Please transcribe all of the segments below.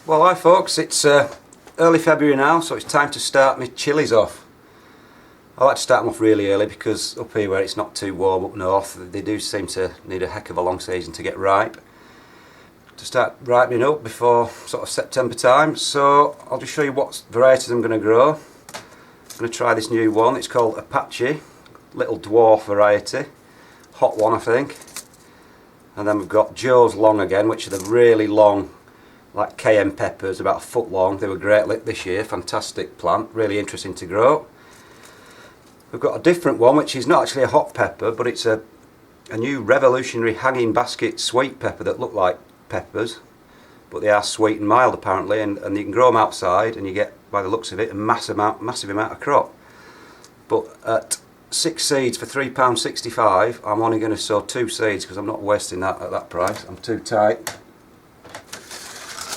Well, hi folks, it's early February now, so it's time to start my chillies off. I like to start them off really early because up here where it's not too warm up north, they do seem to need a heck of a long season to get ripe. To start ripening up before sort of September time, so I'll just show you what varieties I'm going to grow. I'm going to try this new one. It's called Apache, little dwarf variety, hot one I think. And then we've got Joe's Long again, which are the really long, like cayenne peppers, about a foot long. They were great this year, fantastic plant, really interesting to grow. We've got a different one which is not actually a hot pepper, but it's a new revolutionary hanging basket sweet pepper that look like peppers, but they are sweet and mild apparently, and you can grow them outside and you get, by the looks of it, a massive amount of crop. But at 6 seeds for £3.65, I'm only going to sow 2 seeds because I'm not wasting that at that price. I'm too tight.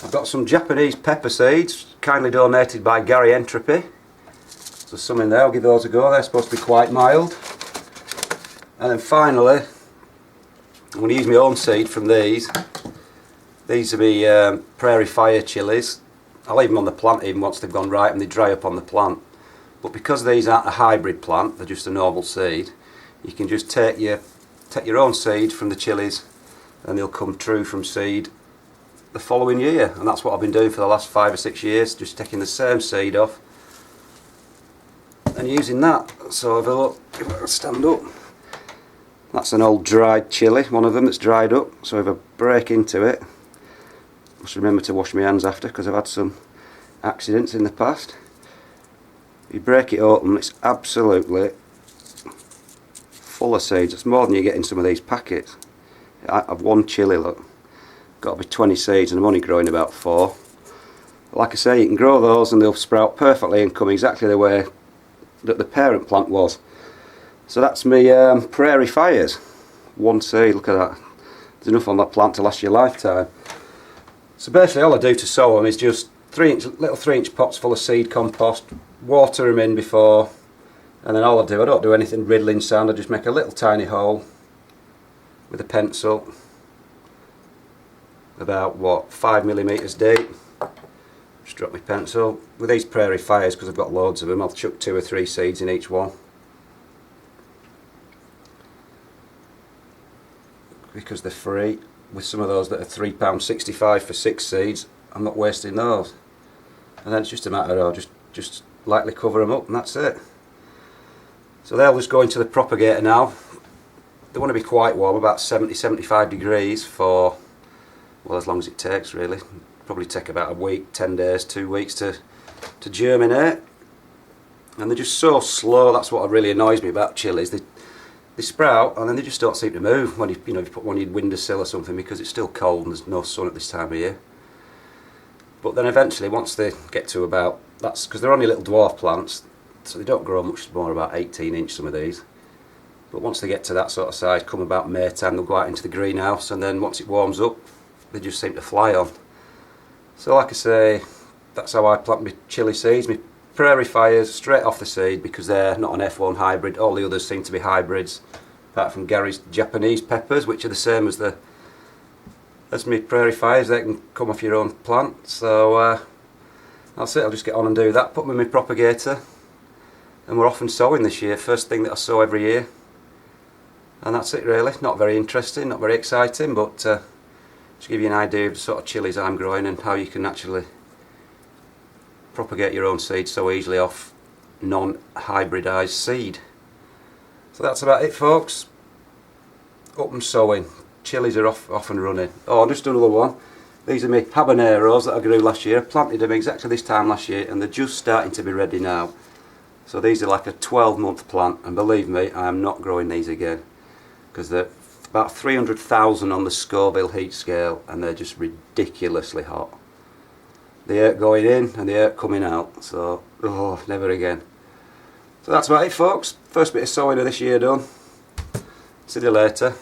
I've got some Japanese pepper seeds, kindly donated by Gary Entropy. There's some in there, I'll give those a go, they're supposed to be quite mild. And then finally, I'm going to use my own seed from these. These are my Prarie Fire chilies. I'll leave them on the plant even once they've gone ripe and they dry up on the plant. But because these aren't a hybrid plant, they're just a normal seed, you can just take your own seed from the chilies and they'll come true from seed the following year, and that's what I've been doing for the last 5 or 6 years, just taking the same seed off and using that. So have a look, if I can stand up. That's an old dried chilli, one of them that's dried up, so if I break into it, I must remember to wash my hands after because I've had some accidents in the past. You break it open, it's absolutely full of seeds. It's more than you get in some of these packets. I've one chilli, look. Got to be 20 seeds and I'm only growing about 4. Like I say, you can grow those and they'll sprout perfectly and come exactly the way that the parent plant was. So that's my Prairie Fires. 1 seed, look at that. There's enough on that plant to last your lifetime. So basically all I do to sow them is just little 3-inch pots full of seed compost, water them in before, and then all I don't do anything riddling sand, I just make a little tiny hole with a pencil, about what, 5mm deep. Just drop my pencil. With these Prairie Fires, because I've got loads of them, I'll chuck 2 or 3 seeds in each one, because they're free. With some of those that are £3.65 for 6 seeds, I'm not wasting those. And then it's just a matter of just lightly cover them up and that's it. So they'll just go into the propagator now. They want to be quite warm, about 70-75 degrees for, well, as long as it takes really. Probably take about a week, 10 days, 2 weeks to germinate. And they're just so slow, that's what really annoys me about chilies. They sprout and then they just don't seem to move when you put one on your windowsill or something, because it's still cold and there's no sun at this time of year. But then eventually, once they get to about, that's because they're only little dwarf plants, so they don't grow much more, about 18-inch some of these. But once they get to that sort of size, come about May time, they'll go out into the greenhouse, and then once it warms up, they just seem to fly on. So like I say, that's how I plant my chilli seeds. My Prairie Fires straight off the seed because they're not an F1 hybrid. All the others seem to be hybrids, apart from Gary's Japanese peppers, which are the same as my Prairie Fires. They can come off your own plant. So that's it, I'll just get on and do that, put them in my propagator, and we're off and sowing this year. First thing that I sow every year, and that's it really. Not very interesting, not very exciting, but just give you an idea of the sort of chilies I'm growing and how you can actually propagate your own seed so easily off non-hybridised seed. So that's about it folks. Up and sowing. Chilies are off and running. Oh, just another one. These are my Habaneros that I grew last year. I planted them exactly this time last year and they're just starting to be ready now. So these are like a 12-month plant, and believe me, I am not growing these again because they're about 300,000 on the Scoville heat scale and they're just ridiculously hot. They hurt going in and they hurt coming out, so oh, never again. So that's about it folks. First bit of sowing of this year done. See you later.